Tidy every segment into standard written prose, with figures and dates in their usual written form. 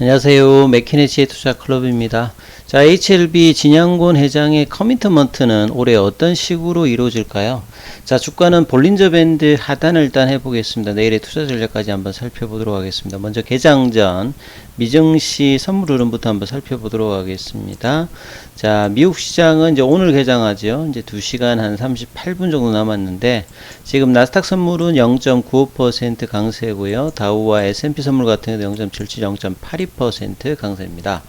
안녕하세요. 맥키네치의 투자클럽입니다. 자, HLB 진양곤 회장의 커미트먼트는 올해 어떤 식으로 이루어질까요? 자, 주가는 볼린저 밴드 하단을 일단 해보겠습니다. 내일의 투자 전략까지 한번 살펴보도록 하겠습니다. 먼저 개장 전 미증시 선물 흐름부터 한번 살펴보도록 하겠습니다. 자, 미국 시장은 이제 오늘 개장하죠. 이제 2시간 한 38분 정도 남았는데 지금 나스닥 선물은 0.95% 강세고요. 다우와 S&P 선물 같은 경우도 0.77, 0.82% 강세입니다.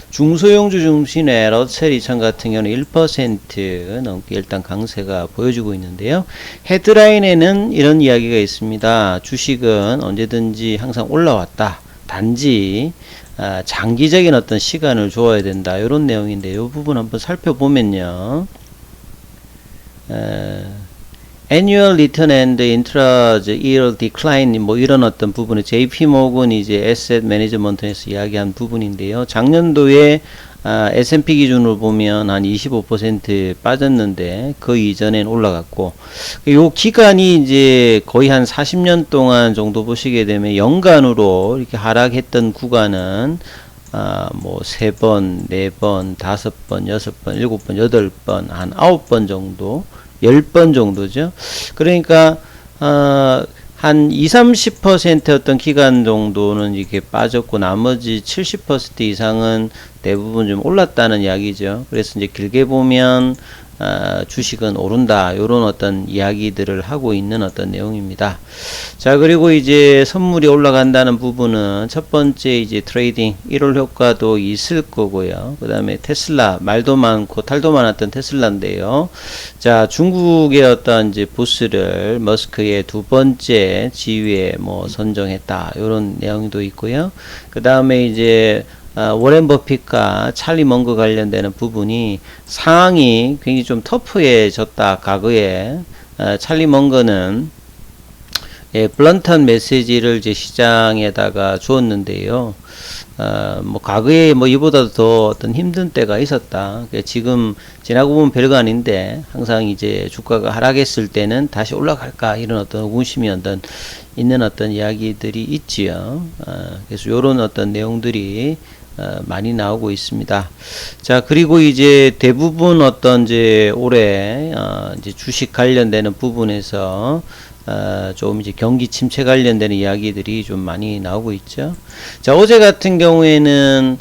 중소형주 중심의 러셀 2000 같은 경우는 1% 넘게 일단 강세가 보여주고 있는데요. 헤드라인에는 이런 이야기가 있습니다. 주식은 언제든지 항상 올라왔다. 단지 장기적인 어떤 시간을 줘야 된다. 이런 내용인데 이 부분 한번 살펴보면요. Annual Return and Intra-Year Decline 뭐 이런 어떤 부분을 JP 모건이 이제 Asset Management에서 이야기한 부분인데요. 작년도에 S&P 기준으로 보면 한 25% 빠졌는데 그 이전엔 올라갔고 요 기간이 이제 거의 한 40년 동안 정도 보시게 되면 연간으로 이렇게 하락했던 구간은 뭐 3번, 4번, 5번, 6번, 7번, 8번, 한 9번 정도 10번 정도죠. 그러니까 한 20-30% 어떤 기간 정도는 이렇게 빠졌고 나머지 70% 이상은 대부분 좀 올랐다는 이야기죠. 그래서 이제 길게 보면 주식은 오른다. 요런 어떤 이야기들을 하고 있는 어떤 내용입니다. 자, 그리고 이제 선물이 올라간다는 부분은 첫 번째 이제 트레이딩 1월 효과도 있을 거고요. 그 다음에 테슬라 말도 많고 탈도 많았던 테슬라인데요. 자, 중국의 어떤 이제 부스를 머스크의 두 번째 지위에 뭐 선정했다. 요런 내용도 있고요. 그 다음에 이제 워렌 버핏과 찰리 먼거 관련되는 부분이 상황이 굉장히 좀 터프해졌다. 과거에 찰리 먼거는 블런트한 메시지를 이제 시장에다가 주었는데요. 뭐 과거에 뭐 이보다도 더 어떤 힘든 때가 있었다. 지금 지나고 보면 별거 아닌데 항상 이제 주가가 하락했을 때는 다시 올라갈까 이런 어떤 의구심이 있는 어떤 이야기들이 있지요. 그래서 이런 어떤 내용들이 많이 나오고 있습니다. 자, 그리고 이제 대부분 어떤 이제 올해 이제 주식 관련되는 부분에서 좀 이제 경기 침체 관련되는 이야기들이 좀 많이 나오고 있죠. 자, 어제 같은 경우에는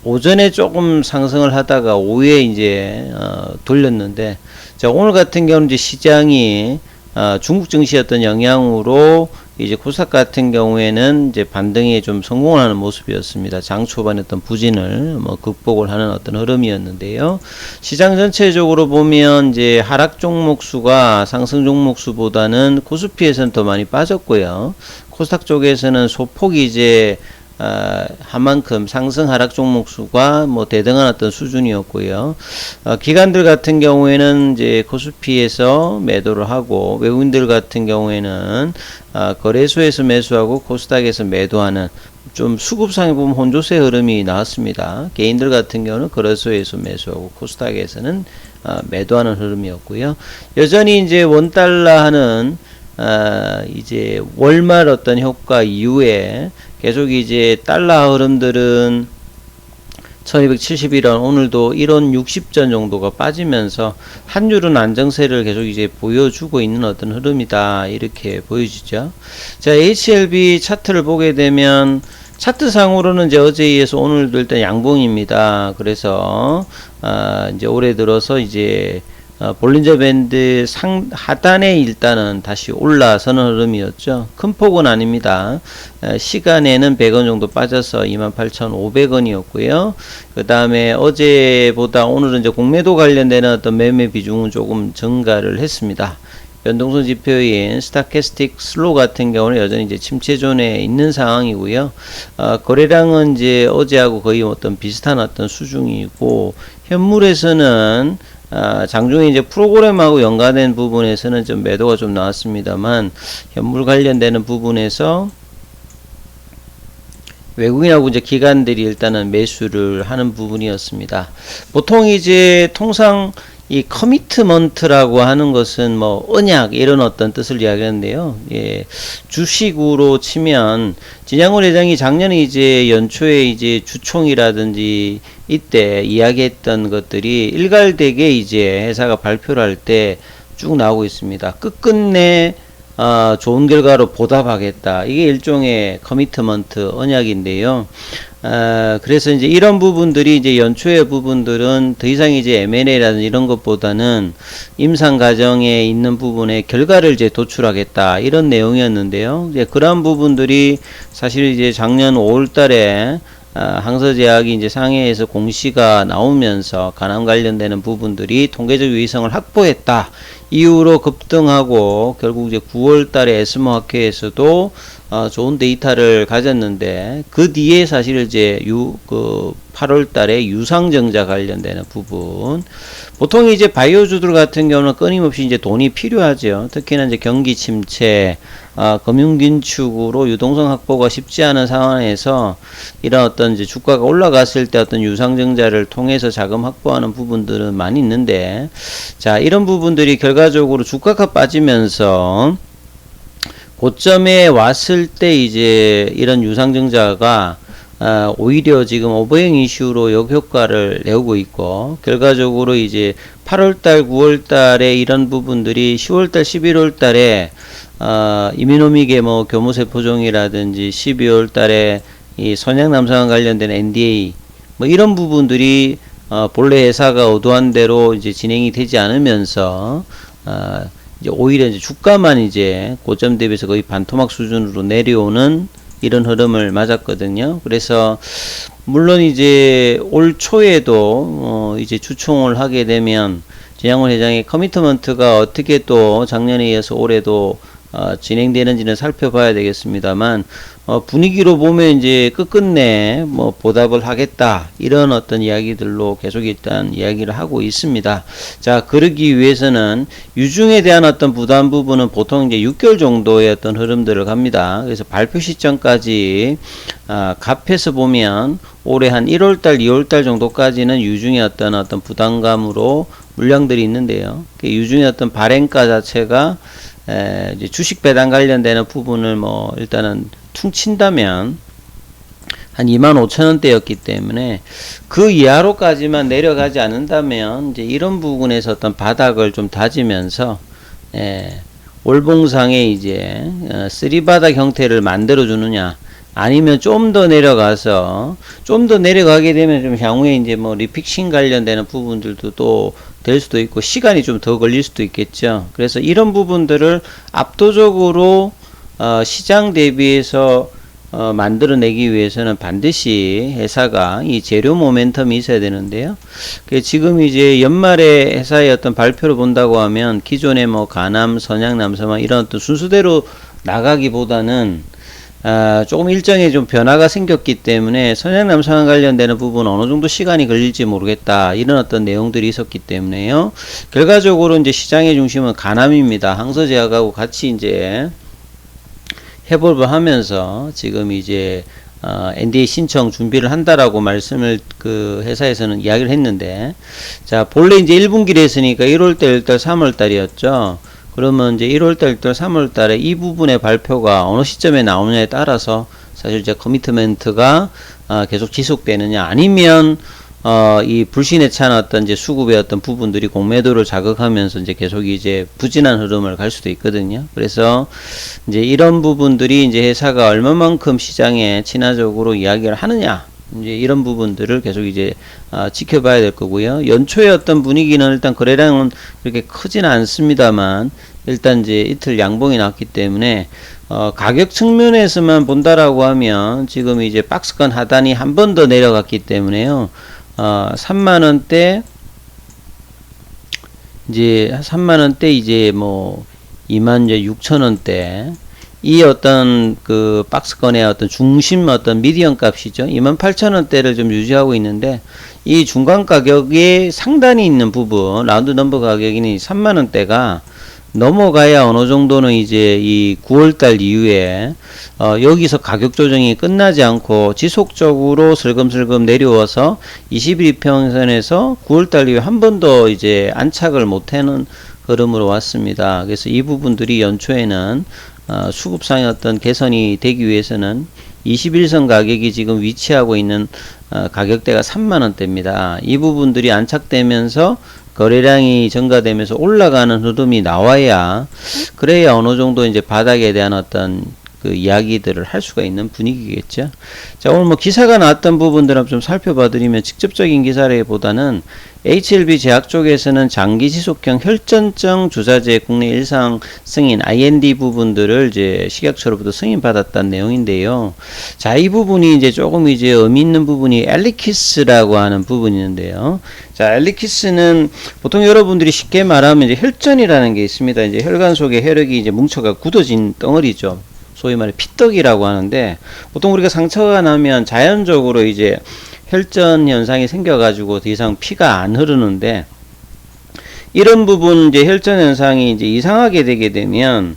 오전에 조금 상승을 하다가 오후에 이제 돌렸는데, 자, 오늘 같은 경우는 이제 시장이 중국 증시였던 영향으로 이제 코스닥 같은 경우에는 이제 반등에 좀 성공을 하는 모습이었습니다. 장 초반에 어떤 부진을 뭐 극복을 하는 어떤 흐름이었는데요. 시장 전체적으로 보면 이제 하락 종목 수가 상승 종목 수보다는 코스피에서는 더 많이 빠졌고요. 코스닥 쪽에서는 소폭이 이제 한 만큼 상승 하락 종목 수가 뭐 대등한 어떤 수준이었고요. 기관들 같은 경우에는 이제 코스피에서 매도를 하고 외국인들 같은 경우에는 거래소에서 매수하고 코스닥에서 매도하는 좀 수급상에 보면 혼조세 흐름이 나왔습니다. 개인들 같은 경우는 거래소에서 매수하고 코스닥에서는 매도하는 흐름이었고요. 여전히 이제 원달러 하는 이제 월말 어떤 효과 이후에 계속 이제 달러 흐름들은 1271원 오늘도 1원 60전 정도가 빠지면서 환율은 안정세를 계속 이제 보여주고 있는 어떤 흐름이다 이렇게 보여지죠. 자, HLB 차트를 보게 되면 차트상으로는 이제 어제에 의해서 오늘도 일단 양봉입니다. 그래서 이제 올해 들어서 이제 볼린저 밴드 하단에 일단은 다시 올라서는 흐름이었죠. 큰 폭은 아닙니다. 시간에는 100원 정도 빠져서 28,500원이었고요. 그 다음에 어제보다 오늘은 이제 공매도 관련되는 어떤 매매 비중은 조금 증가를 했습니다. 변동성 지표인 스타캐스틱 슬로우 같은 경우는 여전히 이제 침체존에 있는 상황이고요. 거래량은 이제 어제하고 거의 어떤 비슷한 어떤 수준이고, 현물에서는 장중에 이제 프로그램하고 연관된 부분에서는 좀 매도가 좀 나왔습니다만, 현물 관련되는 부분에서 외국인하고 이제 기관들이 일단은 매수를 하는 부분이었습니다. 보통 이제 통상 이 커미트먼트라고 하는 것은 뭐 언약 이런 어떤 뜻을 이야기하는데요. 예, 주식으로 치면 진양훈 회장이 작년에 이제 연초에 이제 주총이라든지 이때 이야기했던 것들이 일괄되게 이제 회사가 발표를 할 때 쭉 나오고 있습니다. 끝끝내 좋은 결과로 보답하겠다. 이게 일종의 커미트먼트 언약인데요. 그래서 이제 이런 부분들이 이제 연초의 부분들은 더 이상 이제 M&A라든지 이런 것보다는 임상 과정에 있는 부분의 결과를 이제 도출하겠다. 이런 내용이었는데요. 이제 그런 부분들이 사실 이제 작년 5월 달에 항서제약이 이제 상해에서 공시가 나오면서 간암 관련되는 부분들이 통계적 유의성을 확보했다. 이후로 급등하고 결국 이제 9월 달에 에스모 학회에서도 좋은 데이터를 가졌는데 그 뒤에 사실 이제 8월 달에 유상증자 관련되는 부분 보통 이제 바이오주들 같은 경우는 끊임없이 이제 돈이 필요하죠. 특히나 이제 경기 침체, 금융 긴축으로 유동성 확보가 쉽지 않은 상황에서 이런 어떤 이제 주가가 올라갔을 때 어떤 유상증자를 통해서 자금 확보하는 부분들은 많이 있는데 자, 이런 부분들이 결과적으로 주가가 빠지면서 고점에 왔을 때 이제 이런 유상증자가 오히려 지금 오버행 이슈로 역효과를 내오고 있고 결과적으로 이제 8월달 9월달에 이런 부분들이 10월달 11월달에 이미노믹의 뭐 교무세포종이라든지 12월달에 이 선양남성과 관련된 NDA 뭐 이런 부분들이 본래 회사가 의도한 대로 이제 진행이 되지 않으면서 이제 오히려 이제 주가만 이제 고점 대비해서 거의 반토막 수준으로 내려오는 이런 흐름을 맞았거든요. 그래서 물론 이제 올 초에도 이제 주총을 하게 되면 진양훈 회장의 커미트먼트가 어떻게 또 작년에 이어서 올해도 진행되는지는 살펴봐야 되겠습니다만 분위기로 보면 이제 끝끝내 뭐 보답을 하겠다 이런 어떤 이야기들로 계속 일단 이야기를 하고 있습니다. 자, 그러기 위해서는 유중에 대한 어떤 부담 부분은 보통 이제 6개월 정도의 어떤 흐름들을 갑니다. 그래서 발표 시점까지 값에서 보면 올해 한 1월달, 2월달 정도까지는 유중의 어떤 부담감으로 물량들이 있는데요. 유중의 어떤 발행가 자체가 이제 주식 배당 관련되는 부분을 뭐 일단은 퉁친다면 한 25,000원대였기 때문에 그 이하로까지만 내려가지 않는다면 이제 이런 부분에서 어떤 바닥을 좀 다지면서 월봉상에 이제 쓰리바닥 형태를 만들어 주느냐 아니면 좀 더 내려가서 좀 더 내려가게 되면 좀 향후에 이제 뭐 리픽싱 관련되는 부분들도 또 될 수도 있고 시간이 좀 더 걸릴 수도 있겠죠. 그래서 이런 부분들을 압도적으로 시장 대비해서 만들어내기 위해서는 반드시 회사가 이 재료 모멘텀이 있어야 되는데요. 지금 이제 연말에 회사의 어떤 발표를 본다고 하면 기존의 뭐 간암, 선양, 남서만 이런 어떤 순수대로 나가기보다는 조금 일정에 좀 변화가 생겼기 때문에 선양남성과 관련되는 부분 어느 정도 시간이 걸릴지 모르겠다 이런 어떤 내용들이 있었기 때문에요. 결과적으로 이제 시장의 중심은 간암입니다. 항서제약하고 같이 이제 협업을 하면서 지금 이제 NDA 신청 준비를 한다라고 말씀을 그 회사에서는 이야기를 했는데 자, 본래 이제 1분기를 했으니까 1월달, 1달, 3월달이었죠. 그러면 이제 1월달, 2달, 3월달에 이 부분의 발표가 어느 시점에 나오느냐에 따라서 사실 이제 커미트먼트가 계속 지속되느냐 아니면 이 불신에 찬 어떤 이제 수급의 어떤 부분들이 공매도를 자극하면서 이제 계속 이제 부진한 흐름을 갈 수도 있거든요. 그래서 이제 이런 부분들이 이제 회사가 얼마만큼 시장에 친화적으로 이야기를 하느냐. 이제 이런 부분들을 계속 이제 지켜봐야 될 거고요. 연초에 어떤 분위기는 일단 거래량은 이렇게 크지는 않습니다만 일단 이제 이틀 양봉이 났기 때문에 가격 측면에서만 본다라고 하면 지금 이제 박스권 하단이 한 번 더 내려갔기 때문에요. 3만원대 이제 3만원대 이제 뭐 26,000원대 이 어떤 그 박스권의 어떤 중심 어떤 미디엄 값이죠. 28,000원대를 좀 유지하고 있는데 이 중간 가격에 상단이 있는 부분 라운드 넘버 가격이 3만원대가 넘어가야 어느 정도는 이제 이 9월달 이후에 여기서 가격 조정이 끝나지 않고 지속적으로 슬금슬금 내려와서 21평선에서 9월달 이후에 한 번 더 이제 안착을 못하는 흐름으로 왔습니다. 그래서 이 부분들이 연초에는 수급상의 어떤 개선이 되기 위해서는 21선 가격이 지금 위치하고 있는 가격대가 3만원대입니다. 이 부분들이 안착되면서 거래량이 증가되면서 올라가는 흐름이 나와야, 그래야 어느 정도 이제 바닥에 대한 어떤 그 이야기들을 할 수가 있는 분위기겠죠. 자, 오늘 뭐 기사가 나왔던 부분들을 좀 살펴봐 드리면, 직접적인 기사라기보다는 HLB 제약 쪽에서는 장기 지속형 혈전증 주사제 국내 일상 승인 IND 부분들을 이제 식약처로부터 승인받았다는 내용인데요. 자, 이 부분이 이제 조금 이제 의미 있는 부분이 엘리키스라고 하는 부분이 있는데요. 자, 엘리키스는 보통 여러분들이 쉽게 말하면 이제 혈전이라는 게 있습니다. 이제 혈관 속에 혈액이 이제 뭉쳐가 굳어진 덩어리죠. 소위 말해 피떡이라고 하는데, 보통 우리가 상처가 나면 자연적으로 이제 혈전 현상이 생겨가지고 더 이상 피가 안 흐르는데, 이런 부분 이제 혈전 현상이 이제 이상하게 되게 되면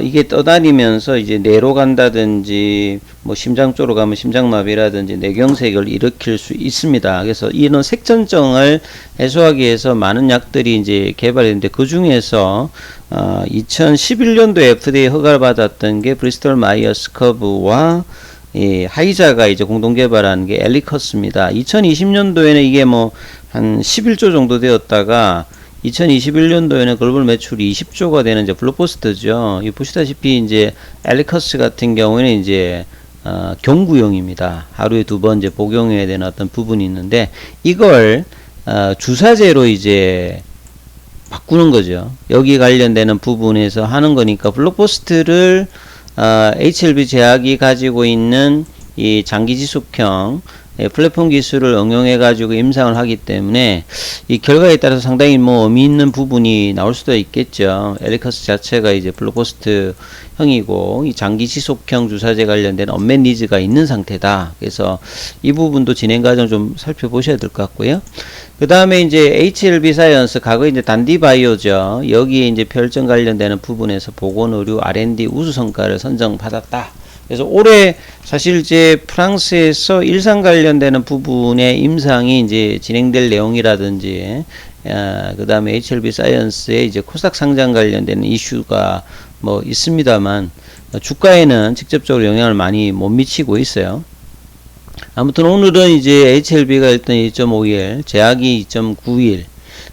이게 떠다니면서 이제 뇌로 간다든지 뭐 심장 쪽으로 가면 심장마비라든지 뇌경색을 일으킬 수 있습니다. 그래서 이런 색전증을 해소하기 위해서 많은 약들이 이제 개발했는데, 그 중에서 2011년도에 FDA 허가를 받았던 게 브리스톨 마이어스 스커브와 하이자가 이제 공동 개발한 게 엘리커스입니다. 2020년도에는 이게 뭐 한 11조 정도 되었다가 2021년도에는 글로벌 매출이 20조가 되는 이제 블록버스터죠. 이 보시다시피 이제 엘리커스 같은 경우에는 이제 경구용입니다. 하루에 2번 이제 복용해야 되는 어떤 부분이 있는데, 이걸 주사제로 이제 바꾸는 거죠. 여기 관련되는 부분에서 하는 거니까, 블록버스트를 HLB 제약이 가지고 있는 이 장기 지속형 플랫폼 기술을 응용해 가지고 임상을 하기 때문에 이 결과에 따라서 상당히 뭐 의미 있는 부분이 나올 수도 있겠죠. 엘리커스 자체가 이제 블록버스트 형이고, 이 장기 지속형 주사제 관련된 언맷 니즈가 있는 상태다. 그래서 이 부분도 진행 과정 좀 살펴보셔야 될 것 같고요. 그 다음에 이제 HLB 사이언스, 과거 이제 단디바이오죠. 여기에 이제 혈전 관련되는 부분에서 보건의료 R&D 우수 성과를 선정받았다. 그래서 올해 사실 이제 프랑스에서 일상 관련되는 부분의 임상이 이제 진행될 내용이라든지, 그 다음에 HLB 사이언스의 이제 코스닥 상장 관련되는 이슈가 뭐 있습니다만, 주가에는 직접적으로 영향을 많이 못 미치고 있어요. 아무튼 오늘은 이제 HLB가 일단 2.51, 제약이 2.91,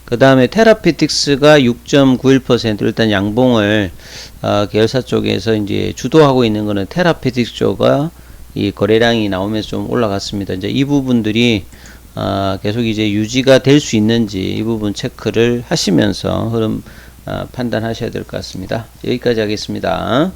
그 다음에 테라피틱스가 6.91%, 일단 양봉을 계열사 쪽에서 이제 주도하고 있는 거는 테라피틱스 쪽가 이 거래량이 나오면서 좀 올라갔습니다. 이제 이 부분들이 계속 이제 유지가 될 수 있는지 이 부분 체크를 하시면서 흐름 판단하셔야 될 것 같습니다. 여기까지 하겠습니다.